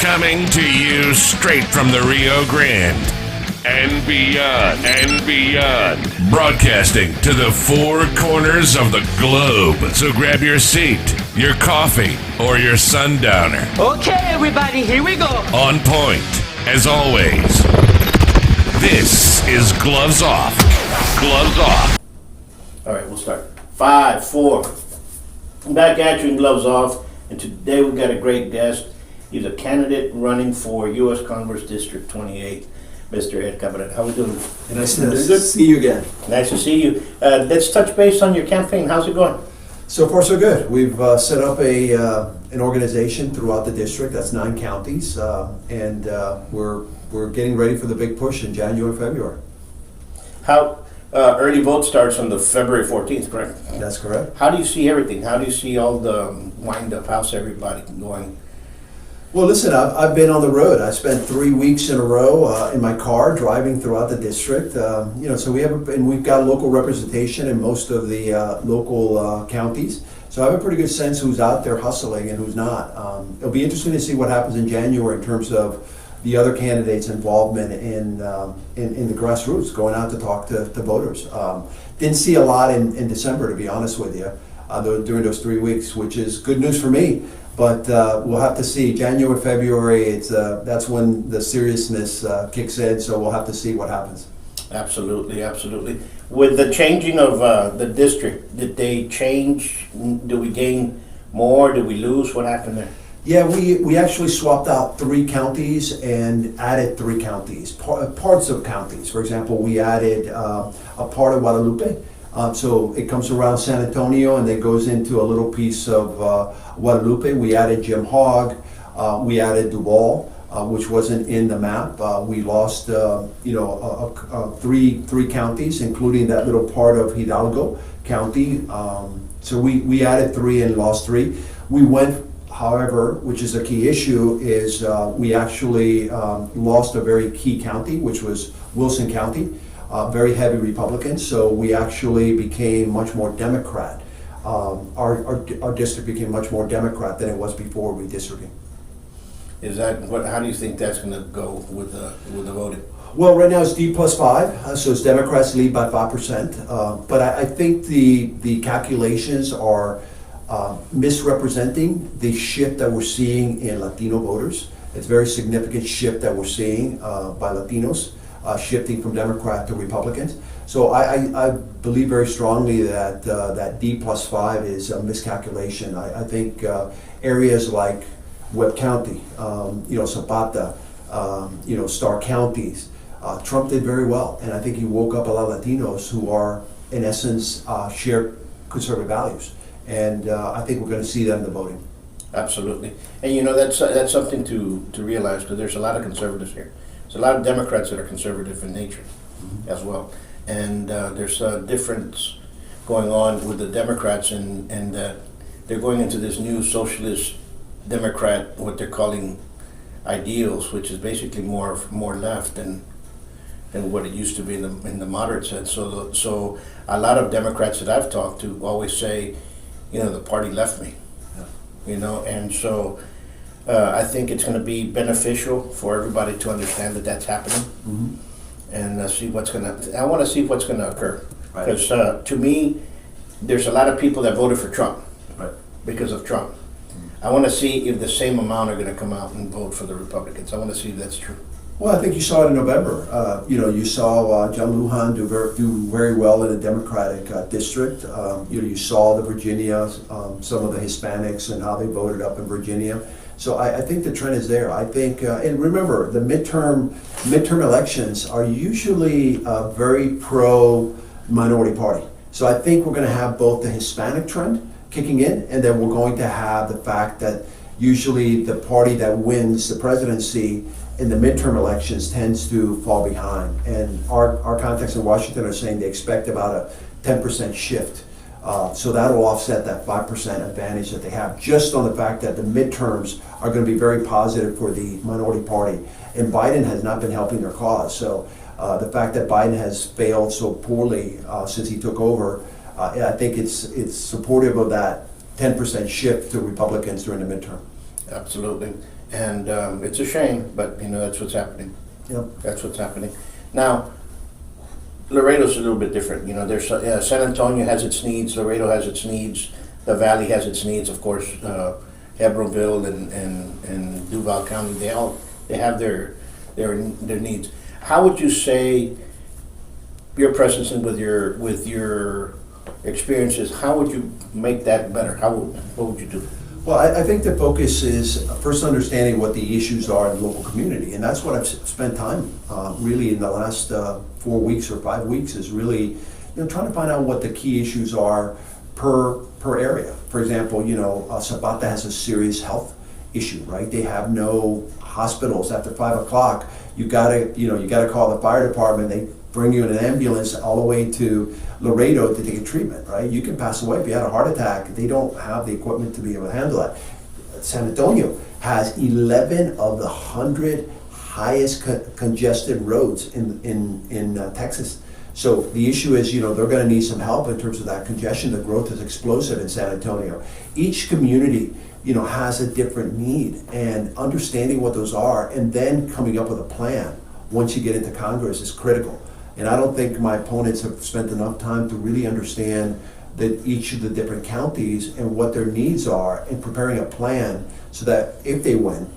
Coming to you straight from the Rio Grande and beyond. Broadcasting to the four corners of the globe. So grab your seat, your coffee, or your sundowner. Okay, everybody, here we go. On point, as always. This is Gloves Off. Gloves Off. All right, we'll start. 5, 4. I'm back at you in Gloves Off, and today we've got a great guest. He's a candidate running for US Congress District 28, Mr. Ed Cabrera. How are we doing? Nice to see you again. Nice to see you. Let's touch base on your campaign. How's it going? So far, so good. We've set up an organization throughout the district. That's 9 counties, and we're getting ready for the big push in January and February. How early vote starts on the February 14th, correct? That's correct. How do you see everything? How do you see all the wind-up? How's everybody going? Well, listen, I've been on the road. I spent 3 weeks in a row in my car driving throughout the district. So we've got local representation in most of the local counties. So I have a pretty good sense who's out there hustling and who's not. It'll be interesting to see what happens in January in terms of the other candidates' involvement in the grassroots, going out to talk to voters. Didn't see a lot in December, to be honest with you, during those 3 weeks, which is good news for me. But we'll have to see. January, February, that's when the seriousness kicks in, so we'll have to see what happens. Absolutely, absolutely. With the changing of the district, did they change? Do we gain more? Did we lose? What happened there? Yeah, we actually swapped out 3 counties and added 3 counties, parts of counties. For example, we added a part of Guadalupe. So it comes around San Antonio and then goes into a little piece of Guadalupe. We added Jim Hogg. We added Duval, which wasn't in the map. We lost, 3 counties, including that little part of Hidalgo County. So we added 3 and lost 3. We went, however, which is a key issue, is we actually lost a very key county, which was Wilson County. Very heavy Republicans, so we actually became much more Democrat. Our district became much more Democrat than it was before redistricting. Is that what? How do you think that's going to go with the voting? Well, right now it's D+5, so it's Democrats lead by 5%. But I think the calculations are misrepresenting the shift that we're seeing in Latino voters. It's a very significant shift that we're seeing by Latinos. Shifting from Democrat to Republicans. So I believe very strongly that that D+5 is a miscalculation. I think areas like Webb County, Zapata, Star counties, Trump did very well. And I think he woke up a lot of Latinos who are, in essence, share conservative values. And I think we're going to see that in the voting. Absolutely. And that's something to realize, because there's a lot of conservatives here. There's a lot of Democrats that are conservative in nature as well. And there's a difference going on with the Democrats and that they're going into this new socialist Democrat, what they're calling ideals, which is basically more left than what it used to be in the moderate sense. So a lot of Democrats that I've talked to always say, the party left me. Yeah. And so I think it's going to be beneficial for everybody to understand that that's happening, and see what's going to. I want to see what's going to occur, because to me, there's a lot of people that voted for Trump, because of Trump. I want to see if the same amount are going to come out and vote for the Republicans. I want to see if that's true. Well, I think you saw it in November. You saw John Lujan do very well in the Democratic district. You saw the Virginia, some of the Hispanics and how they voted up in Virginia. So I think the trend is there. I think, and remember, the midterm elections are usually very pro-minority party. So I think we're going to have both the Hispanic trend kicking in, and then we're going to have the fact that usually the party that wins the presidency in the midterm elections tends to fall behind. And our contacts in Washington are saying they expect about a 10% shift. So that'll offset that 5% advantage that they have, just on the fact that the midterms are going to be very positive for the minority party. And Biden has not been helping their cause. So the fact that Biden has failed so poorly since he took over, I think it's supportive of that 10% shift to Republicans during the midterm. Absolutely. And it's a shame, but that's what's happening. Yep. That's what's happening. Now, Laredo's a little bit different. There's San Antonio has its needs, Laredo has its needs, the Valley has its needs, of course. Hebronville and Duval County, they have their needs. How would you say your presence and with your experiences, how would you make that better? What would you do? Well, I think the focus is first understanding what the issues are in the local community, and that's what I've spent time really in the last 4 weeks or 5 weeks is really trying to find out what the key issues are per area. For example, Zapata has a serious health issue, right? They have no hospitals after 5 o'clock. You gotta call the fire department. They bring you in an ambulance all the way to Laredo to take a treatment, right? You can pass away if you had a heart attack. They don't have the equipment to be able to handle that. San Antonio has 11 of the 100 highest congested roads in Texas. So the issue is, they're going to need some help in terms of that congestion. The growth is explosive in San Antonio. Each community, has a different need, and understanding what those are and then coming up with a plan once you get into Congress is critical. And I don't think my opponents have spent enough time to really understand that each of the different counties and what their needs are and preparing a plan so that if they win,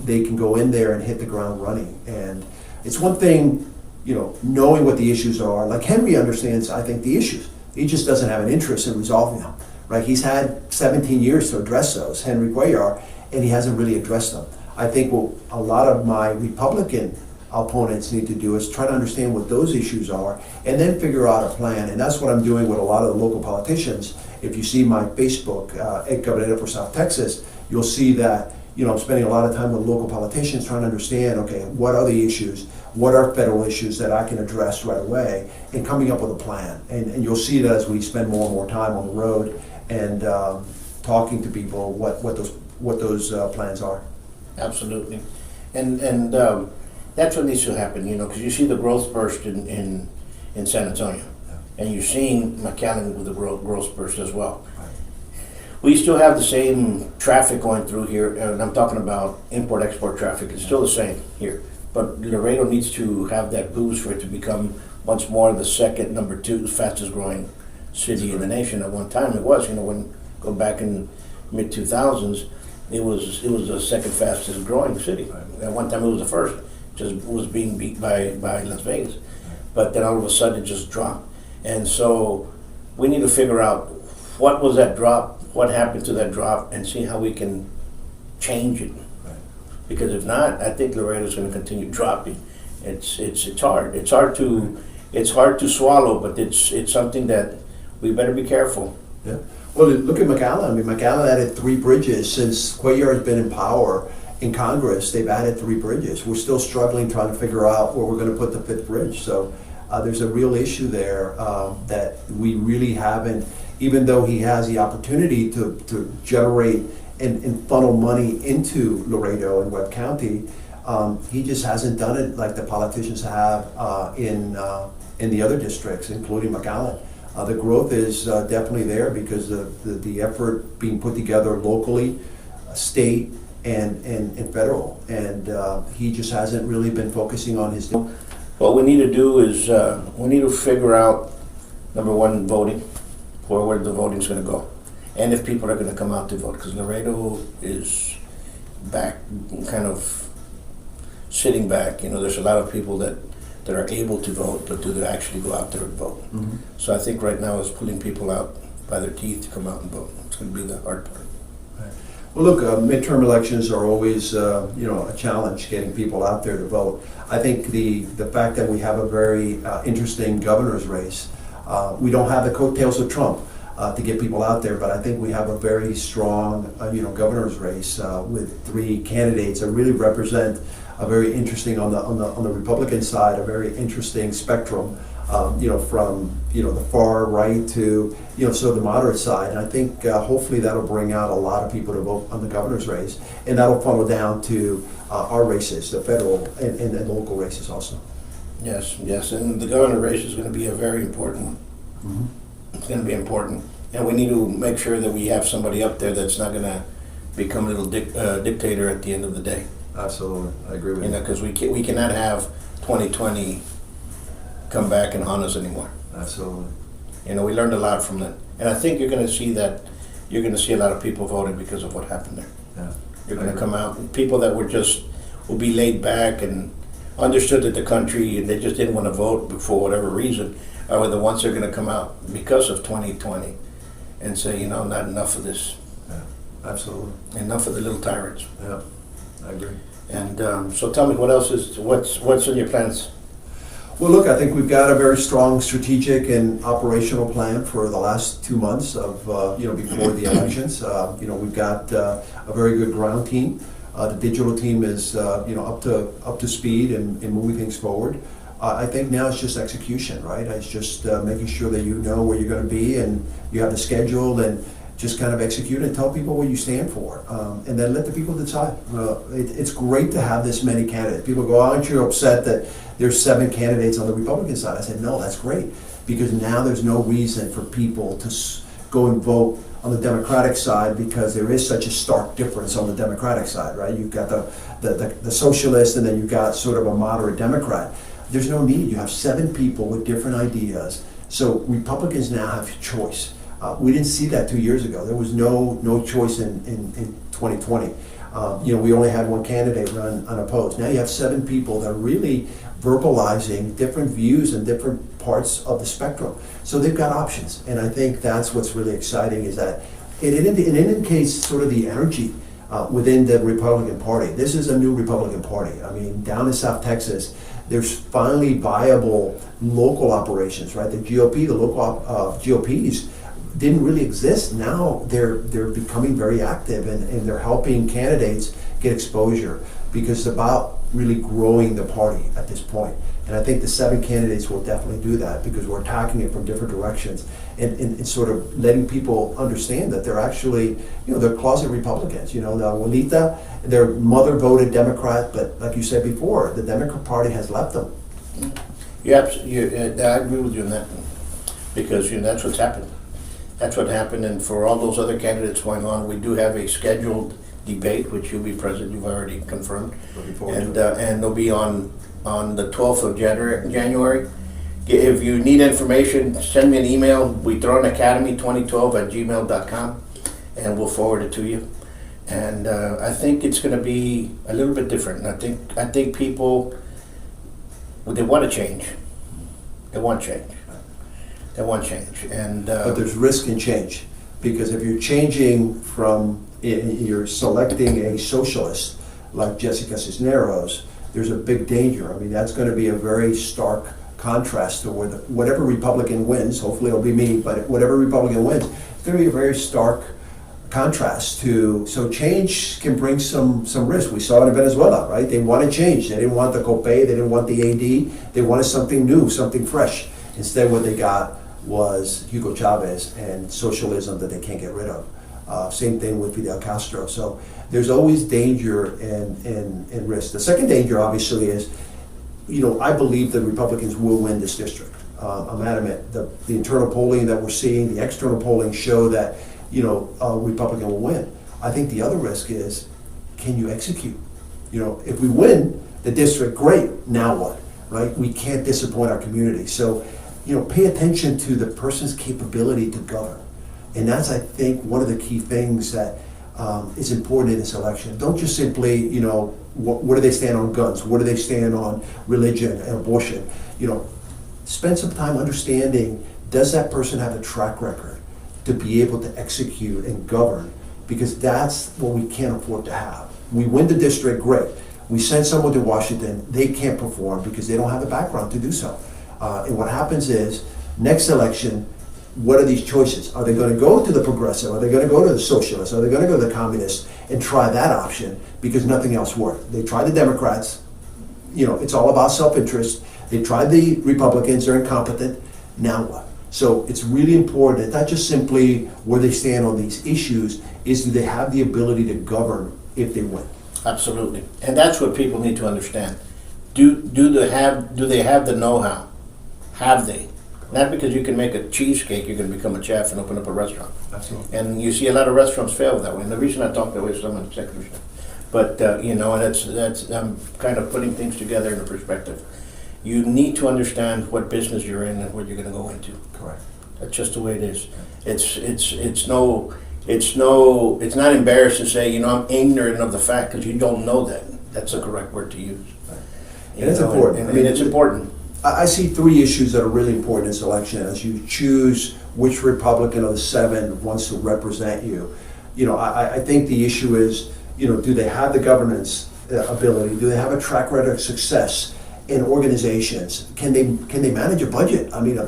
they can go in there and hit the ground running. And it's one thing, knowing what the issues are. Like Henry understands, I think, the issues. He just doesn't have an interest in resolving them, right? He's had 17 years to address those, Henry Cuellar, and he hasn't really addressed them. I think what a lot of my Republican opponents need to do is try to understand what those issues are and then figure out a plan. And that's what I'm doing with a lot of the local politicians. If you see my Facebook, Ed Cabrera for South Texas, you'll see that I'm spending a lot of time with local politicians trying to understand, okay, what are the issues? What are federal issues that I can address right away? And coming up with a plan. And you'll see that as we spend more and more time on the road and talking to people, what those plans are. Absolutely. And that's what needs to happen, because you see the growth burst in San Antonio. And you're seeing McAllen with the growth burst as well. We still have the same traffic going through here, and I'm talking about import-export traffic. It's still the same here. But Laredo needs to have that boost for it to become once more the second, number 2 fastest growing city in the nation. At one time it was, go back in mid-2000s, it was the second fastest growing city. At one time it was the first, just was being beat by Las Vegas. But then all of a sudden it just dropped. And so we need to figure out what was that drop, what happened to that drop, and see how we can change it. Right. Because if not, I think Laredo's going to continue dropping. It's hard. It's hard to swallow, but it's something that we better be careful. Yeah. Well, look at McAllen. I mean, McAllen added 3 bridges since Cuellar has been in power in Congress. They've added 3 bridges. We're still struggling trying to figure out where we're going to put the 5th bridge. So there's a real issue there that we really haven't. Even though he has the opportunity to generate and funnel money into Laredo and Webb County, he just hasn't done it like the politicians have in the other districts, including McAllen. The growth is definitely there because the effort being put together locally, state, and federal, and he just hasn't really been focusing on his. What we need to do is we need to figure out, number 1, voting. Where the voting's going to go, and if people are going to come out to vote, because Laredo is back, kind of sitting back. There's a lot of people that are able to vote, but do they actually go out there and vote? Mm-hmm. So I think right now is pulling people out by their teeth to come out and vote. It's going to be the hard part. Right. Well, look, midterm elections are always a challenge getting people out there to vote. I think the fact that we have a very interesting governor's race. We don't have the coattails of Trump to get people out there, but I think we have a very strong, governor's race with 3 candidates that really represent a very interesting on the Republican side, a very interesting spectrum, from the far right to the moderate side. And I think hopefully that'll bring out a lot of people to vote on the governor's race, and that'll funnel down to our races, the federal and local races also. Yes, and the governor race is going to be a very important one. Mm-hmm. It's going to be important, and we need to make sure that we have somebody up there that's not going to become a little dictator at the end of the day. Absolutely, I agree with You know, you. because we cannot have 2020 come back and haunt us anymore. Absolutely. You know, we learned a lot from that, and I think you're going to see that. You're going to see a lot of people voting because of what happened there. Yeah. You're going to come out, and people that will be laid back and understood that the country, and they just didn't want to vote for whatever reason, are the ones that are going to come out because of 2020 and say, you know, not enough of this, Yeah. Absolutely. enough of the little tyrants. Yeah. I agree. And so tell me, what's in your plans? Well, look, I think we've got a very strong strategic and operational plan for the last 2 months of, before the elections. We've got a very good ground team. The digital team is, up to speed and moving things forward. I think now it's just execution, right? It's just making sure that you know where you're going to be and you have the schedule and just kind of execute and tell people what you stand for, and then let the people decide. It's great to have this many candidates. People go, aren't you upset that there's 7 candidates on the Republican side? I said, no, that's great, because now there's no reason for people to go and vote on the Democratic side, because there is such a stark difference on the Democratic side, right? You've got the socialist, and then you've got sort of a moderate Democrat. There's no need. You have 7 people with different ideas. So Republicans now have choice. We didn't see that 2 years ago. There was no choice in 2020. We only had 1 candidate run unopposed. Now you have 7 people that are really verbalizing different views and different parts of the spectrum. So they've got options, and I think that's what's really exciting, is that it indicates sort of the energy within the Republican Party. This is a new Republican Party. I mean, down in South Texas, there's finally viable local operations, right? The GOP, the local GOPs, didn't really exist. Now they're becoming very active, and they're helping candidates get exposure, because it's about really growing the party at this point. And I think the 7 candidates will definitely do that, because we're attacking it from different directions and sort of letting people understand that they're actually, they're closet Republicans. The Abuelita, their mother voted Democrat, but like you said before, the Democrat Party has left them. I agree with you on that, because that's what's happened. That's what happened, and for all those other candidates going on, we do have a scheduled debate, which you'll be present. You've already confirmed, Looking forward and to it. and they'll be on the 12th of January. If you need information, send me an email, buitronacademy2012@gmail.com, and we'll forward it to you. And I think it's going to be a little bit different. And I think people, they want to change. They want change. They want change, and But there's risk in change, because if you're changing you're selecting a socialist like Jessica Cisneros, there's a big danger. I mean, that's going to be a very stark contrast to whatever Republican wins. Hopefully it'll be me, but whatever Republican wins, it's going to be a very stark contrast to. So change can bring some risk. We saw it in Venezuela, right? They wanted change. They didn't want the COPEI. They didn't want the AD. They wanted something new, something fresh. Instead, what they got was Hugo Chavez and socialism that they can't get rid of. Same thing with Fidel Castro. So there's always danger and risk. The second danger, obviously, is, I believe the Republicans will win this district. I'm adamant. The internal polling that we're seeing, the external polling show that, Republican will win. I think the other risk is, can you execute? If we win the district, great. Now what, right? We can't disappoint our community. So, pay attention to the person's capability to govern. And that's, I think, one of the key things that is important in this election. Don't just simply, what do they stand on guns? What do they stand on religion and abortion? Spend some time understanding, does that person have a track record to be able to execute and govern? Because that's what we can't afford to have. We win the district, great. We send someone to Washington, they can't perform because they don't have the background to do so. And what happens is, next election, what are these choices? Are they going to go to the progressive? Are they going to go to the socialist? Are they going to go to the communist and try that option because nothing else worked? They tried the Democrats. It's all about self-interest. They tried the Republicans. They're incompetent. Now what? So it's really important. It's not just simply where they stand on these issues, is do they have the ability to govern if they win? absolutely, and that's what people need to understand. Do they have the know-how? Have they? Not because you can make a cheesecake, you can become a chef and open up a restaurant. Absolutely. And you see a lot of restaurants fail that way. And the reason I talk that way is I'm an executive chef. But, you know, and that's I'm kind of putting things together in a perspective. You need to understand what business you're in and what you're going to go into. Correct. That's just the way it is. It's not embarrassed to say, you know, I'm ignorant of the fact, because you don't know that. That's the correct word to use. And it's important. I mean, it's important. I see three issues that are really important in this election as you choose which Republican of the 7 wants to represent you. You know, I think the issue is, you know, do they have the governance ability? Do they have a track record of success in organizations? Can they manage a budget? I mean,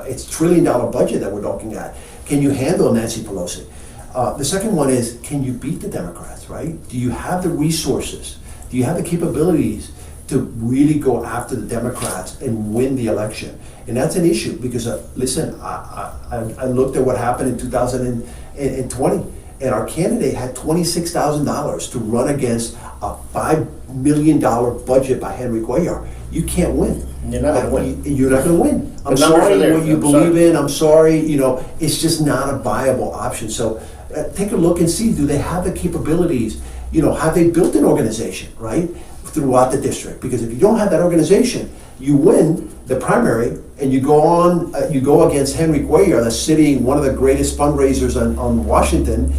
it's $1 trillion budget that we're looking at. Can you handle Nancy Pelosi? The second one is, can you beat the Democrats, right? Do you have the resources? Do you have the capabilities to really go after the Democrats and win the election? And that's an issue because, listen, I looked at what happened in 2020, and our candidate had $26,000 to run against a $5 million budget by Henry Cuellar. You can't win. You're not going to win. You're not going to win. I'm The numbers sorry are there. what you I'm believe sorry. in. I'm sorry, you know, it's just not a viable option. So take a look and see, do they have the capabilities? You know, have they built an organization, right, throughout the district? Because if you don't have that organization, you win the primary and you go on, you go against Henry Cuellar, the city, one of the greatest fundraisers on Washington,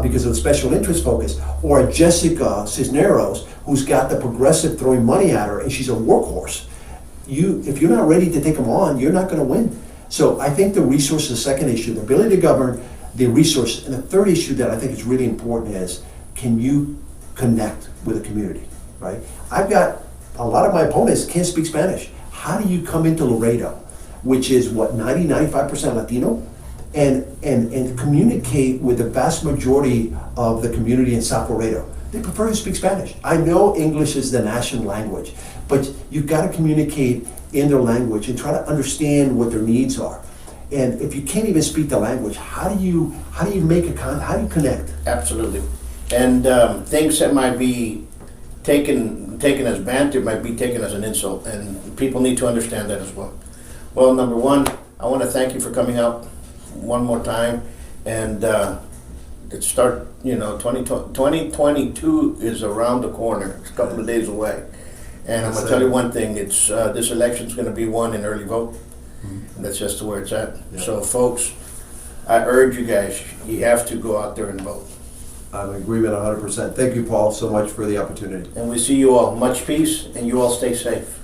because of the special interest focus, or Jessica Cisneros, who's got the progressive throwing money at her, and she's a workhorse. If you're not ready to take them on, you're not going to win. So I think the resource is the second issue, the ability to govern, the resource. And the third issue that I think is really important is, can you connect with the community, right? I've got a lot of my opponents can't speak Spanish. How do you come into Laredo, which is what, 95% Latino, and communicate with the vast majority of the community in South Laredo? They prefer to speak Spanish. I know English is the national language, but you've got to communicate in their language and try to understand what their needs are. And if you can't even speak the language, how do you make how do you connect? Absolutely. And things that might be taken as banter might be taken as an insult, and people need to understand that as well. Well, number one, I want to thank you for coming out one more time, and let's start, you know, 2022 is around the corner. It's a couple of days away. And I'm going to tell you one thing, it's this election's going to be won in early vote. And that's just where it's at. Yeah. So folks, I urge you guys, you have to go out there and vote. I'm in agreement 100%. Thank you, Paul, so much for the opportunity. And we see you all. Much peace, and you all stay safe.